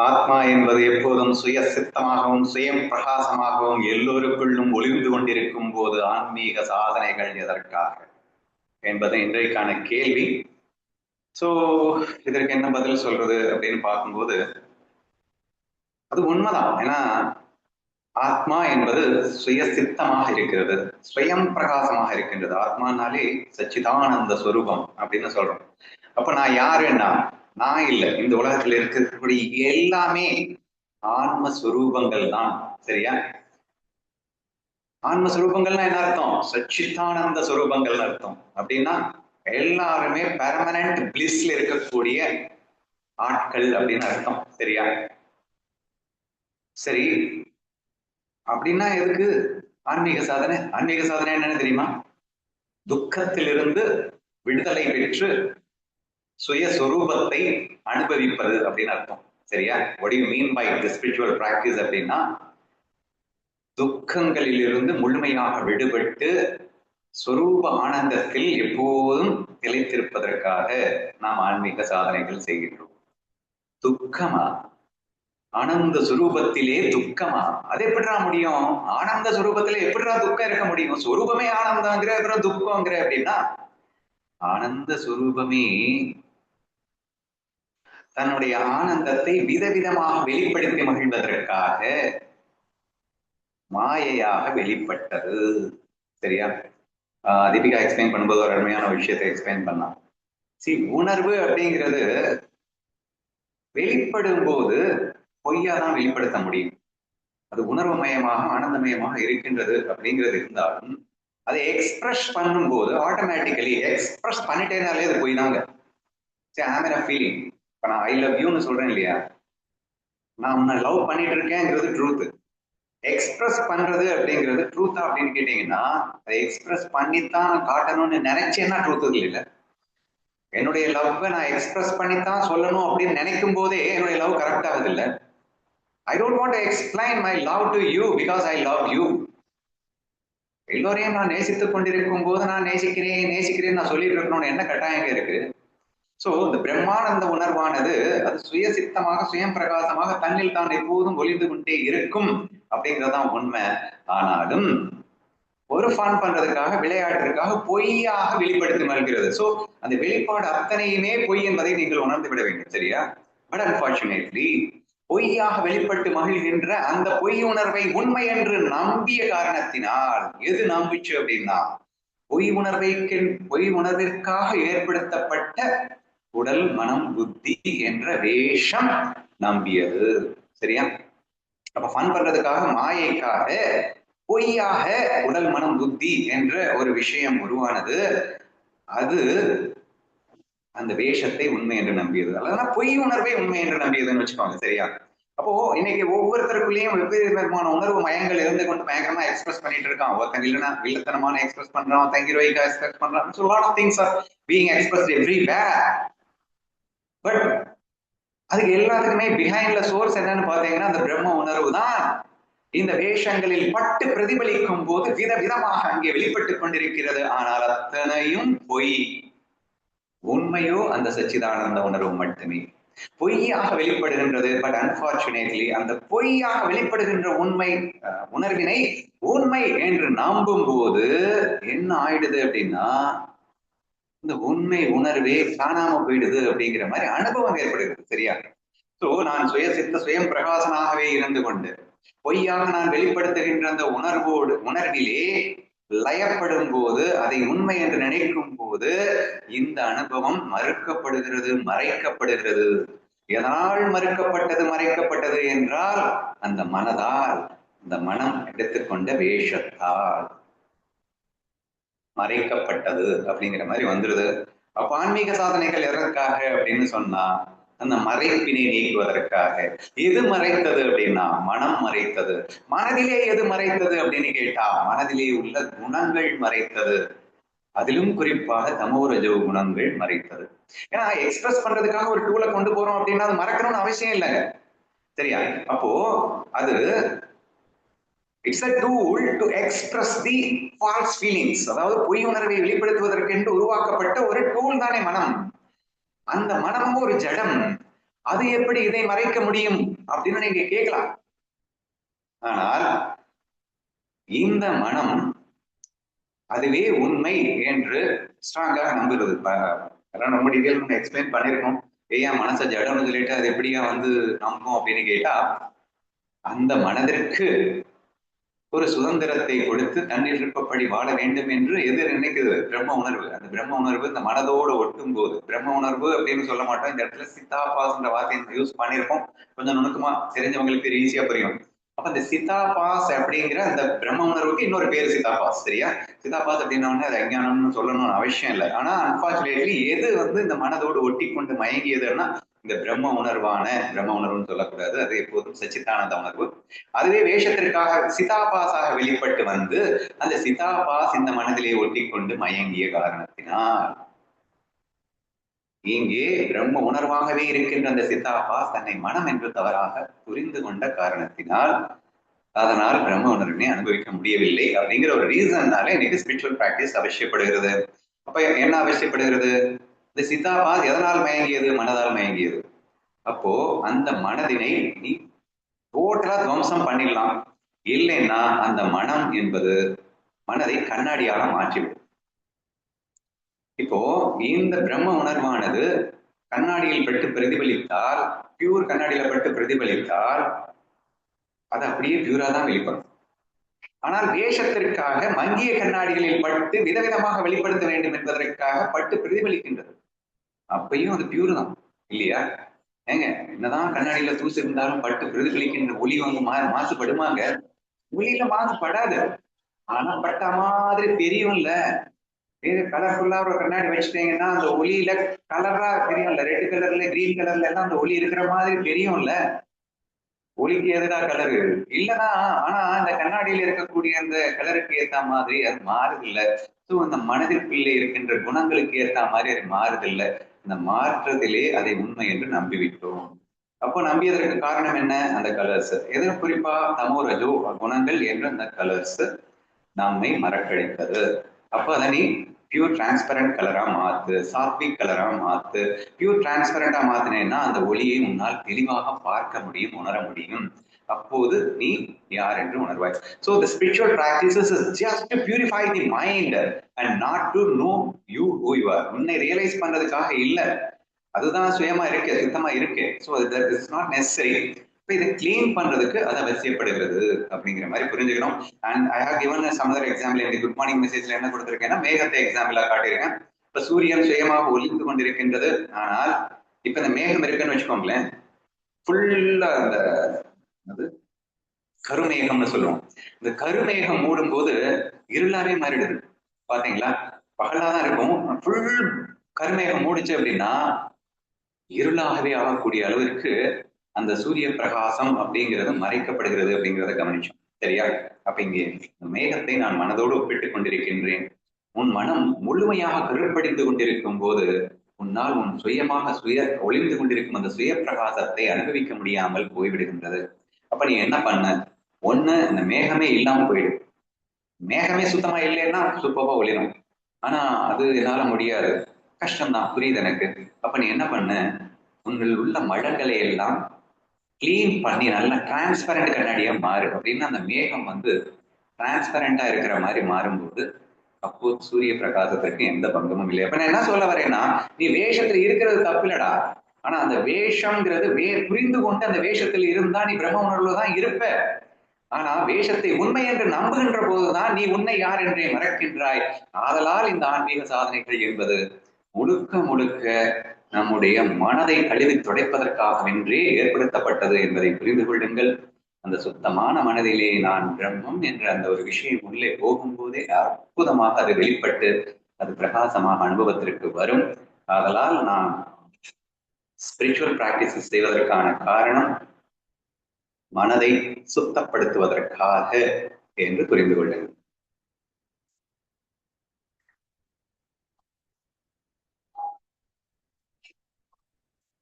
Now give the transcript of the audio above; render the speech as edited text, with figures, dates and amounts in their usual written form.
ஆத்மா என்பது எப்போதும் சுய சித்தமாகவும் சுயம் பிரகாசமாகவும் எல்லோருக்குள்ளும் ஒளிர்ந்து கொண்டிருக்கும் போது ஆன்மீக சாதனைகள் எதற்காக என்பது இன்றைக்கான கேள்வி. சோ இதற்கு என்ன பதில் சொல்றது அப்படின்னு பார்க்கும்போது அது உண்மைதான். ஏன்னா ஆத்மா என்பது சுய சித்தமாக இருக்கிறது, சுயம் பிரகாசமாக இருக்கின்றது. ஆத்மானாலே சச்சிதானந்த ஸ்வரூபம் அப்படின்னு சொல்றோம். அப்ப நான் யாருன்னா, நான் இல்லை, இந்த உலகத்துல இருக்கக்கூடிய எல்லாமே ஆன்மஸ்வரூபங்கள் தான். சரியா? ஆன்மஸ்வரூபங்கள்னா என்ன அர்த்தம்? சச்சிதானந்த ஸ்வரூபங்கள்னு அர்த்தம். அப்படின்னா எல்லாருமே பெர்மனன்ட் பிளிஸ்ல இருக்கக்கூடிய ஆட்கள் அப்படின்னு அர்த்தம். சரியா? சரி, அப்படின்னா எதுக்கு ஆன்மீக சாதனை? ஆன்மீக சாதனை என்னன்னு தெரியுமா? துக்கத்திலிருந்து விடுதலை பெற்று சுயஸ்வரூபத்தை அனுபவிப்பது அப்படின்னு அர்த்தம். சரியா? what do you mean by the spiritual practice அப்படின்னா, துக்கங்களிலிருந்து முழுமையாக விடுபட்டு ஸ்வரூப ஆனந்தத்தில் எப்போதும் திளைத்திருப்பதற்காக நாம் ஆன்மீக சாதனைகள் செய்கின்றோம். துக்கமா? ஆனந்த சுரூபத்திலே துக்கமா? அது எப்படிடா முடியும்? ஆனந்த சுரூபத்திலே எப்படிடா துக்கம் இருக்க முடியும்? சுரூபமே ஆனந்தங்கிற, அப்புறம் துக்கங்கிற அப்படின்னா, ஆனந்த சுரூபமே தன்னுடைய ஆனந்தத்தை விதவிதமாக வெளிப்படுத்தி மகிழ்வதற்காக மாயையாக வெளிப்பட்டது. சரியா? தீபிகா எக்ஸ்பிளைன் பண்ணும்போது ஒரு அருமையான விஷயத்தை எக்ஸ்பிளைன் பண்ணலாம். உணர்வு அப்படிங்கிறது வெளிப்படும் போது பொய்யாதான் வெளிப்படுத்த முடியும். அது உணர்வு மயமாக ஆனந்தமயமாக இருக்கின்றது அப்படிங்கிறது இருந்தாலும் அதை எக்ஸ்பிரஸ் பண்ணும் போது ஆட்டோமேட்டிக்கலி எக்ஸ்பிரஸ் பண்ணிட்டேனாலே அது பொய் தாங்க. ஃபீலிங். இப்ப நான் ஐ லவ் யூன்னு சொல்றேன் இல்லையா, நான் உன்னை லவ் பண்ணிட்டு இருக்கேங்கிறது ட்ரூத். எக்ஸ்பிரஸ் பண்றது அப்படிங்கிறது ட்ரூத்தா அப்படின்னு கேட்டீங்கன்னா, அதை எக்ஸ்பிரஸ் பண்ணித்தான் காட்டணும்னு நினைச்சேன்னா ட்ரூத் இல்லை. என்னுடைய லவ் நான் எக்ஸ்பிரஸ் பண்ணித்தான் சொல்லணும் அப்படின்னு நினைக்கும் போதே என்னுடைய லவ் கரெக்ட் ஆகுது இல்லை. I don't want to explain my love to you because I love you. எல்லோரையும் நான் நேசித்துக் கொண்டிருக்கும் போது நான் நேசிக்கிறேன் நான் சொல்லிட்டு இருக்கணும்னு என்ன கட்டாயம் இருக்கு? சோ இந்த பிரம்மானந்த உணர்வானது அது சுய சித்தமாக சுயம் பிரகாசமாக தன்னில் தான் எப்போதும் ஒளிந்து கொண்டே இருக்கும் அப்படிங்கிறதான் உண்மை. ஆனாலும் ஒரு ஃபன் பண்றதுக்காக, விளையாட்டுக்காக பொய்யாக வெளிப்படுத்தி மறுக்கிறது. சோ அந்த வெளிப்பாடு அத்தனையுமே பொய் என்பதை நீங்கள் உணர்ந்து விட வேண்டும். சரியா? பட் அன்பார்ச்சுனேட்லி பொய்யாக வெளிப்பட்டு மகிழ்கின்ற அந்த பொய் உணர்வை உண்மை என்று நம்பிய காரணத்தினால், எது நம்பிச்சு அப்படின்னா, பொய் உணர்விற்காக ஏற்படுத்தப்பட்ட உடல் மனம் புத்தி என்ற வேஷம் நம்பியது. சரியா? அப்ப ஃபன் பண்றதுக்காக, மாயைக்காக பொய்யாக உடல் மனம் புத்தி என்ற ஒரு விஷயம் உருவானது. அது அந்த வேஷத்தை உண்மை என்று நம்பியது. அதனால பொய் உணர்வை உண்மை என்று நம்பியதுன்னு வச்சுக்கோங்க. சரியா? அப்போ இன்னைக்கு ஒவ்வொருத்தருக்குள்ளேயும் வெவ்வேறு விதமான உணர்வு மயங்கள் இருந்து கொண்டு பயங்கரமா எக்ஸ்பிரஸ் பண்ணிட்டு இருக்கான். ஒருத்தங்க இல்லைன்னா வில்லத்தனமான எக்ஸ்பிரஸ் பண்றான், தங்கிரோய்க்கா எக்ஸ்பிரஸ் பண்றான். So lot of things are being expressed everywhere. But அதுக்கு எல்லாத்துக்குமே பிஹைண்ட்ல சோர்ஸ் என்னன்னு பாத்தீங்கன்னா அந்த பிரம்ம உணர்வு தான் இந்த வேஷங்களில் பட்டு பிரதிபலிக்கும் போது விதவிதமாக அங்கே வெளிப்பட்டுக் கொண்டிருக்கிறது. ஆனால் அத்தனையும் பொய். உண்மையோ அந்த சச்சிதானந்த உணர்வு மட்டுமே பொய்யாக வெளிப்படுகின்றது. பட் அன்பார்ச்சுனேட்லி அந்த பொய்யாக வெளிப்படுகின்ற உண்மை உணர்வினை உண்மை என்று நம்பும் போது என்ன ஆயிடுது அப்படின்னா, இந்த உண்மை உணர்வே காணாம போயிடுது அப்படிங்கிற மாதிரி அனுபவம் ஏற்படுகிறது. சரியா? சோ நான் சுயம் பிரகாசனாகவே இருந்து கொண்டு பொய்யாக நான் வெளிப்படுத்துகின்ற அந்த உணர்விலே லயப்படும் போது, அதை உண்மை என்று நினைக்கும் போது இந்த அனுபவம் மறுக்கப்படுகிறது, மறைக்கப்படுகிறது. எதனால் மறுக்கப்பட்டது மறைக்கப்பட்டது என்றால் அந்த மனதால், அந்த மனம் எடுத்துக்கொண்ட வேஷத்தால் மறைக்கப்பட்டது அப்படிங்கிற மாதிரி வந்துருது. அப்ப ஆன்மீக சாதனைகள் எதற்காக அப்படின்னு சொன்னா, அந்த மறைப்பினை நீக்குவதற்காக. எது மறைத்தது அப்படின்னா மனம் மறைத்தது. மனதிலே எது மறைத்தது அப்படின்னு கேட்டா மனதிலே உள்ள குணங்கள் மறைத்தது. அதிலும் குறிப்பாக தமோ ரஜோ குணங்கள் மறைத்தது. ஏன்னா எக்ஸ்பிரஸ் பண்றதுக்காக ஒரு டூலை கொண்டு போறோம் அப்படின்னா அது மறக்கணும்னு அவசியம் இல்லைங்க. சரியா? அப்போ அது it's a tool to express the false feelings. அதாவது பொய் உணர்வை வெளிப்படுத்துவதற்கு என்று உருவாக்கப்பட்ட ஒரு டூல் தானே மனம். அந்த மனமும் ஒரு ஜடம். அது எப்படி இதை மறைக்க முடியும் அப்படின்னு நீங்க கேட்கலாம். ஆனால் இந்த மனம் அதுவே உண்மை என்று ஸ்ட்ராங்காக நம்புகிறது. ரொம்ப டீட்டெயில் எக்ஸ்பிளைன் பண்ணிருக்கோம். ஏன் மனசை ஜடம்னு சொல்லிட்டு அது எப்படியா நம்பும் அப்படின்னு கேட்டா, அந்த மனதிற்கு ஒரு சுதந்திரத்தை கொடுத்து தன்னில் விருப்பப்படி வாழ வேண்டும் என்று எது நினைக்குது? பிரம்ம உணர்வு. அந்த பிரம்ம உணர்வு இந்த மனதோடு ஒட்டும் போது, பிரம்ம உணர்வு அப்படின்னு சொல்ல மாட்டோம். இந்த இடத்துல சித்தாபாஸ்ன்ற வார்த்தையை யூஸ் பண்ணிருக்கோம். கொஞ்சம் நுணுக்கமா தெரிஞ்சவங்களுக்கு ஈஸியா புரியும். அப்ப இந்த சித்தாபாஸ் அப்படிங்கிற அந்த பிரம்ம உணர்வுக்கு இன்னொரு பேரு சித்தாபாஸ். சரியா? சித்தாபாஸ் அப்படின்னா அது அஞ்ஞானம்னு சொல்லணும்னு அவசியம் இல்லை. ஆனா அன்பார்ச்சுனேட்லி எது இந்த மனதோடு ஒட்டி கொண்டு மயங்கியதுன்னா இந்த பிரம்ம உணர்வுன்னு சொல்லக்கூடாது. அது எப்போதும் சச்சித்தானந்த உணர்வு. அதுவே வேஷத்திற்காக சிதாபாசாக வெளிப்பட்டு அந்த சிதாபாஸ் இந்த மனதிலே ஒட்டி கொண்டு மயங்கிய காரணத்தினால் இங்கே பிரம்ம உணர்வாகவே இருக்கின்ற அந்த சித்தாபாஸ் தன்னை மனம் என்று தவறாக புரிந்து கொண்ட காரணத்தினால் அதனால் பிரம்ம உணர்வினை அனுபவிக்க முடியவில்லை அப்படிங்கிற ஒரு ரீசன்னால இன்னைக்கு ஸ்பிரிச்சுவல் பிராக்டிஸ் அவசியப்படுகிறது. அப்ப என்ன அவசியப்படுகிறது? இந்த சித்தாபாஸ் எதனால் மயங்கியது? மனதால் மயங்கியது. அப்போ அந்த மனதினை நீ டோட்டலா துவம்சம் பண்ணிடலாம். இல்லைன்னா அந்த மனம் என்பது மனதை கண்ணாடியாக மாற்றிவிடும். இப்போ இந்த பிரம்ம உணர்வானது கண்ணாடியில் பட்டு பிரதிபலித்தால், பியூர் கண்ணாடியில பட்டு பிரதிபலித்தால் அது அப்படியே பியூரா தான் வெளிப்படும். ஆனால் வேஷத்திற்காக மங்கிய கண்ணாடிகளில் பட்டு விதவிதமாக வெளிப்படுத்த வேண்டும் என்பதற்காக பட்டு பிரதிபலிக்கின்றது. அப்பையும் அது பியூர் தான் இல்லையா? ஏங்க என்னதான் கண்ணாடியில தூசு இருந்தாலும் பட்டு பிரதிபலிக்கின்ற ஒளி மாசுபடுமாங்க? ஒளியில மாசுபடாது. ஆனா பட்ட மாதிரி தெரியும்ல. கலர்ஃபுல்லா ஒரு கண்ணாடி வச்சுட்டீங்கன்னா அந்த ஒளியில கலரா தெரியும்ல. ரெட் கலர்ல கிரீன் கலர்ல எல்லாம் அந்த ஒளி இருக்கிற மாதிரி தெரியும்ல. ஒளிக்கு எதிராக கலரு இல்லைன்னா, ஆனா அந்த கண்ணாடியில இருக்கக்கூடிய அந்த கலருக்கு ஏத்த மாதிரி அது மாறுதில்லை. ஸோ அந்த மனதிற்குள்ளே இருக்கின்ற குணங்களுக்கு ஏற்ற மாதிரி அது மாறுதில்லை. இந்த மாற்றத்திலே அதை உண்மை என்று நம்பிவிட்டோம். அப்போ நம்பியதற்கு காரணம் என்ன? அந்த கலர்ஸ். எது குறிப்பா தமோ ரஜோ குணங்கள் என்ற அந்த கலர்ஸ் நம்மை மறக்கடித்தது. அப்போ அதை நீ பியூர் டிரான்ஸ்பரண்ட் கலரா மாத்து, சாத்விக் கலரா மாத்து. பியூர் டிரான்ஸ்பரண்டா மாத்தினேன்னா அந்த ஒளியை உன்னால் தெளிவாக பார்க்க முடியும், உணர முடியும். அப்போது நீ யார் என்று உணர்வாய். So the spiritual practices is just to purify the mind and not to know you who you are. உன்னை ரியலைஸ் பண்றதுக்காக இல்ல, அதுதான் சுயமா இருக்கு, சுத்தமா இருக்கு. So that is not necessary. இப்போ இதை கிளீன் பண்றதுக்கு அது அவசியப்படுகிறது அப்படிங்கிற மாதிரி புரிஞ்சுக்கணும். And I have given some other example. எனக்கு குட் மார்னிங் மெசேஜ்ல என்ன கொடுத்துருக்கேன்னா மேகத்தை எக்ஸாம்பிளா காட்டியிருக்கேன். இப்ப சூரியன் சுயமாக ஒளிந்து கொண்டிருக்கின்றது. ஆனால் இப்ப இந்த மேகம் இருக்குன்னு வச்சுக்கோங்களேன், ஃபுல்லா அந்த கருமேகம்னு சொல்லுவோம். இந்த கருமேகம் மூடும் போது இருளாவே மாறிடுது. பாத்தீங்களா? பகலாதான் இருக்கும். ஃபுல் கருமேகம் மூடிச்சு அப்படின்னா இருளாகவே ஆகக்கூடிய அளவிற்கு அந்த சூரிய பிரகாசம் அப்படிங்கிறது மறைக்கப்படுகிறது அப்படிங்கிறத கவனிச்சோம். சரியா? அப்ப இங்கே மேகத்தை நான் மனதோடு ஒப்பிட்டுக் கொண்டிருக்கின்றேன். உன் மனம் முழுமையாக கருப்படிந்து கொண்டிருக்கும் போது உன்னால் உன் சுயமாக ஒளிந்து கொண்டிருக்கும் அந்த சுய பிரகாசத்தை அனுபவிக்க முடியாமல் போய்விடுகின்றது. அப்ப நீ என்ன பண்ண? ஒண்ணு, இந்த மேகமே இல்லாம போயிடு. மேகமே சுத்தமா இல்லைன்னா சூப்பரா ஒளிரும். ஆனா அது என்னால முடியாது, கஷ்டம்தான், புரியுது எனக்கு. அப்ப நீ என்ன பண்ண? உங்கள் உள்ள மடங்களை எல்லாம் கிளீன் பண்ணி நல்லா டிரான்ஸ்பரண்ட் கண்ணாடியா மாறு அப்படின்னா அந்த மேகம் டிரான்ஸ்பரண்டா இருக்கிற மாதிரி மாறும்போது அப்போ சூரிய பிரகாசத்திற்கு எந்த பங்கமும் இல்லை. அப்ப நான் என்ன சொல்ல வரேன்னா, நீ வேஷத்துல இருக்கிறது தப்பில்லடா. ஆனா அந்த வேஷம்ங்கிறது புரிந்து கொண்டு அந்த வேஷத்தில் இருந்தா நீ பிரம்ம உணர்வுலதான் இருப்ப. ஆனா வேஷத்தை உண்மை என்று நம்புகின்ற போதுதான் நீ உன்னை யார் என்றே மறக்கின்றாய். ஆதலால் இந்த ஆன்மீக சாதனைகள் என்பது முழுக்க முழுக்க நம்முடைய மனதை கழுவி துடைப்பதற்காகவென்றே ஏற்படுத்தப்பட்டது என்பதை புரிந்து கொள்ளுங்கள். அந்த சுத்தமான மனதிலே நான் பிரம்மம் என்ற அந்த ஒரு விஷயம் உள்ளே போகும்போதே அற்புதமாக அது வெளிப்பட்டு அது பிரகாசமாக அனுபவத்திற்கு வரும். ஆதலால் நான் ஸ்பிரிச்சுவல் பிராக்டிசஸ் செய்வதற்கான காரணம் மனதை சுத்தப்படுத்துவதற்காக என்று புரிந்து கொள்ளுங்கள்.